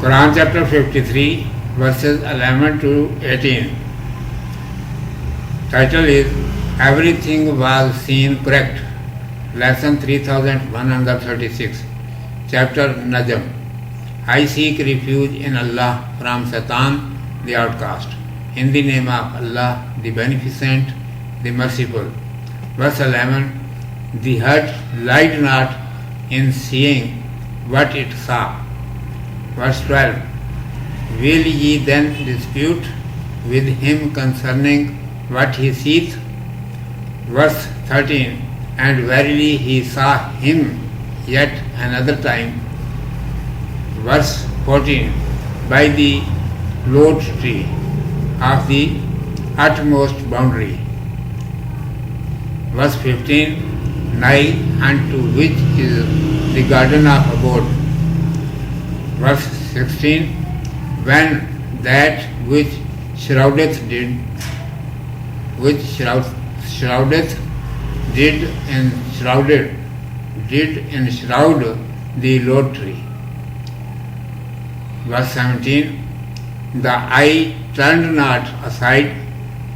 Quran chapter 53 verses 11 to 18. Title is Everything Was Seen Correct. Lesson 3136. Chapter Najm. I seek refuge in Allah from Satan, the outcast. In the name of Allah, the Beneficent, the Merciful. Verse 11. The heart lied not in seeing what it saw. Verse 12. Will ye then dispute with him concerning what he seeth? Verse 13. And verily he saw him yet another time. Verse 14. By the lote tree of the utmost boundary. Verse 15. Nigh unto which is the garden of abode. Verse 16. When that which shroudeth did enshroud the lote tree. Verse 17. The eye turned not aside,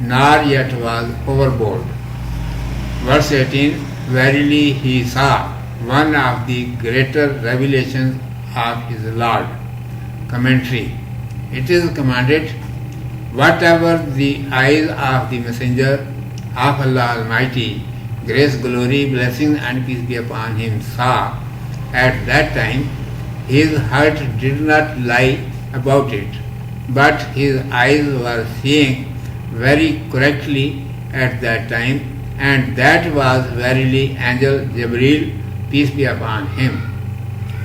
nor yet was overboard. Verse 18. Verily he saw one of the greater revelations of his Lord. Commentary. It is commanded, whatever the eyes of the Messenger of Allah Almighty, grace, glory, blessing and peace be upon him, saw at that time, his heart did not lie about it, but his eyes were seeing very correctly at that time, and that was verily angel Jibreel, peace be upon him,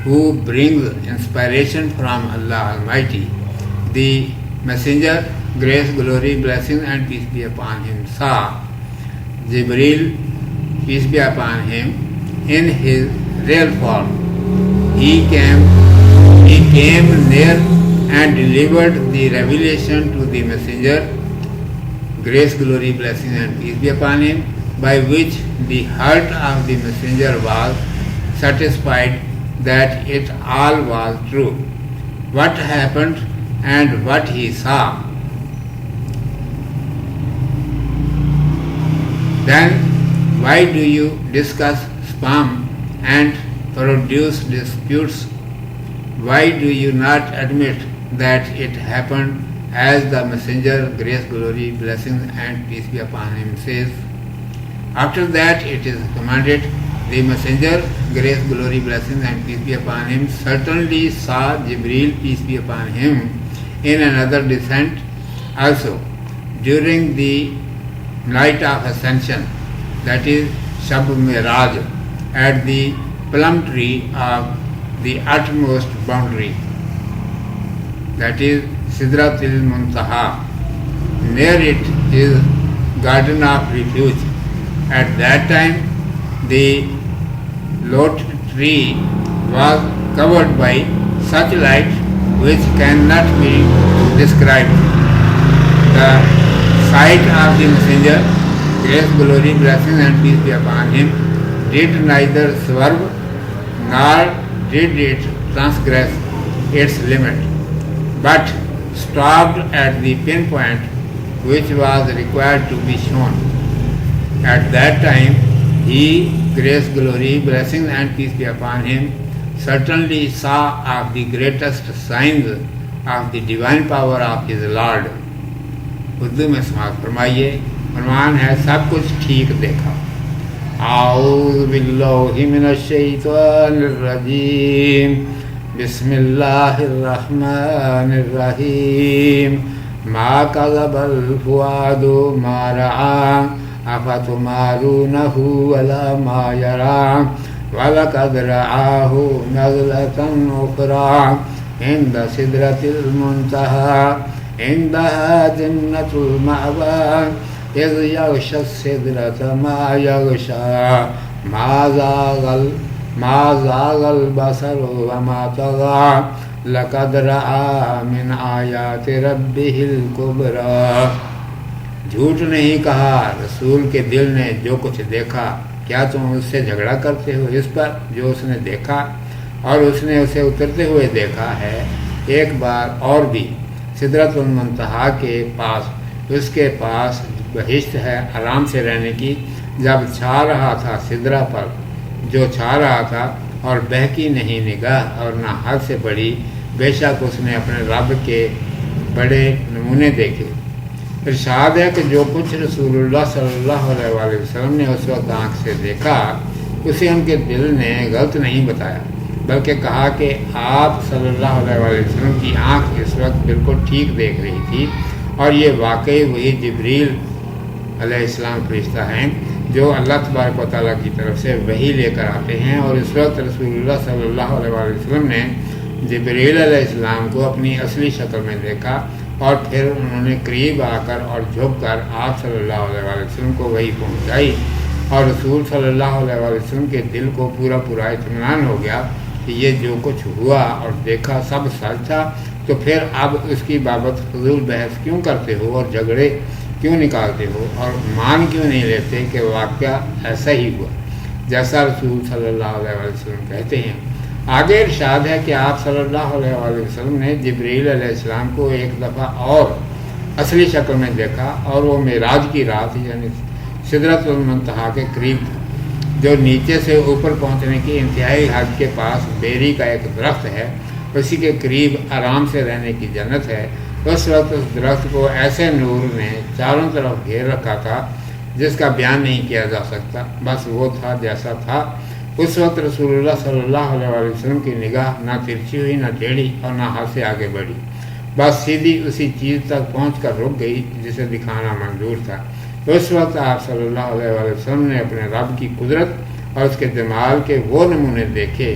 who brings inspiration from Allah Almighty. The Messenger, grace, glory, blessing and peace be upon him, saw Jibreel, peace be upon him, in his real form. He came near and delivered the revelation to the Messenger, grace, glory, blessing and peace be upon him, by which the heart of the Messenger was satisfied that it all was true. What happened and what he saw. Then why do you discuss spam and produce disputes? Why do you not admit that it happened as the Messenger, grace, glory, blessings and peace be upon him, says? After that it is commanded, the Messenger, grace, glory, blessings and peace be upon him, certainly saw Jibreel, peace be upon him, in another descent also, during the night of ascension, that is Shab Miraj, at the plum tree of the utmost boundary, that is Sidratul Muntaha. Near it is garden of refuge. At that time the lote tree was covered by such light which cannot be described. The sight of the Messenger, grace, glory, blessing and peace be upon him, did neither swerve nor did it transgress its limit, but stopped at the pinpoint which was required to be shown. At that time he, grace, glory, blessings and peace be upon him, certainly saw of the greatest signs of the divine power of his Lord. Urdu میں سماعت فرمائیے. عنوان ہے سب کچھ ٹھیک دیکھا. اعوذ باللہ من الشیطان الرجیم. بسم اللہ الرحمن الرحیم. ما کذب الفؤاد ما رأى افتمارونہ ولا ما یرى وَلَقَدْ رَآهُ نَزْلَةً أُخْرَى عِنْدَ سِدْرَةِ الْمُنْتَهَى عِنْدَهَا جَنَّةُ الْمَأْوَىٰ إِذْ يَغْشَى السِّدْرَةَ مَا يَغْشَىٰ مَا زَاغَ الْبَصَرُ وَمَا طَغَىٰ لَقَدْ رَآ مِنْ آيَاتِ رَبِّهِ الْكُبْرَىٰ. جھوٹ نہیں کہا رسول کے دل نے جو کچھ دیکھا. کیا تم اس سے جھگڑا کرتے ہو اس پر جو اس نے دیکھا اور اس نے اسے اترتے ہوئے دیکھا ہے؟ ایک بار اور بھی سدرۃ المنتہا کے پاس، اس کے پاس بہشت ہے آرام سے رہنے کی، جب چھا رہا تھا سدرہ پر جو چھا رہا تھا، اور بہکی نہیں نگاہ اور نہ حد سے بڑی، بے شک اس نے اپنے رب کے بڑے نمونے دیکھے۔ ارشاد ہے کہ جو کچھ رسول اللہ صلی اللہ علیہ وآلہ وسلم نے اس وقت آنکھ سے دیکھا، اسے ان کے دل نے غلط نہیں بتایا، بلکہ کہا کہ آپ صلی اللہ علیہ وآلہ وسلم کی آنکھ اس وقت بالکل ٹھیک دیکھ رہی تھی، اور یہ واقعی وہی جبریل علیہ السلام فرشتہ ہیں جو اللہ تبارک و تعالیٰ کی طرف سے وحی لے کر آتے ہیں۔ اور اس وقت رسول اللہ صلی اللہ علیہ وآلہ وسلم نے جبریل علیہ السلام کو اپنی اصلی شکل میں دیکھا، اور پھر انہوں نے قریب آ کر اور جھک کر آپ صلی اللہ علیہ وآلہ وسلم کو وحی پہنچائی، اور رسول صلی اللہ علیہ وآلہ وسلم کے دل کو پورا اطمینان ہو گیا کہ یہ جو کچھ ہوا اور دیکھا سب سچ تھا۔ تو پھر اب اس کی بابت فضول بحث کیوں کرتے ہو اور جھگڑے کیوں نکالتے ہو، اور مان کیوں نہیں لیتے کہ واقعہ ایسا ہی ہوا جیسا رسول صلی اللہ علیہ وآلہ وسلم کہتے ہیں۔ آگے ارشاد ہے کہ آپ صلی اللہ علیہ وآلہ وسلم نے جبریل علیہ السلام کو ایک دفعہ اور اصلی شکل میں دیکھا، اور وہ معراج کی رات یعنی سدرۃ المنتہا کے قریب تھا، جو نیچے سے اوپر پہنچنے کی انتہائی حد کے پاس بیری کا ایک درخت ہے، اسی کے قریب آرام سے رہنے کی جنت ہے۔ اس وقت اس درخت کو ایسے نور نے چاروں طرف گھیر رکھا تھا جس کا بیان نہیں کیا جا سکتا، بس وہ تھا جیسا تھا۔ اس وقت رسول اللہ صلی اللہ علیہ وآلہ وسلم کی نگاہ نہ ترچھی ہوئی، نہ ٹیڑھی، اور نہ ہاتھ سے آگے بڑھی، بس سیدھی اسی چیز تک پہنچ کر رک گئی جسے دکھانا منظور تھا۔ اس وقت آپ صلی اللہ علیہ وآلہ وسلم نے اپنے رب کی قدرت اور اس کے جمال کے وہ نمونے دیکھے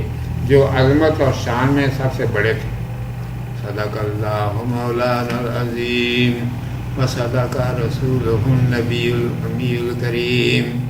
جو عظمت اور شان میں سب سے بڑے تھے۔ صدق اللہ مولانا العظیم و صدق رسولہ النبی الامی الکریم۔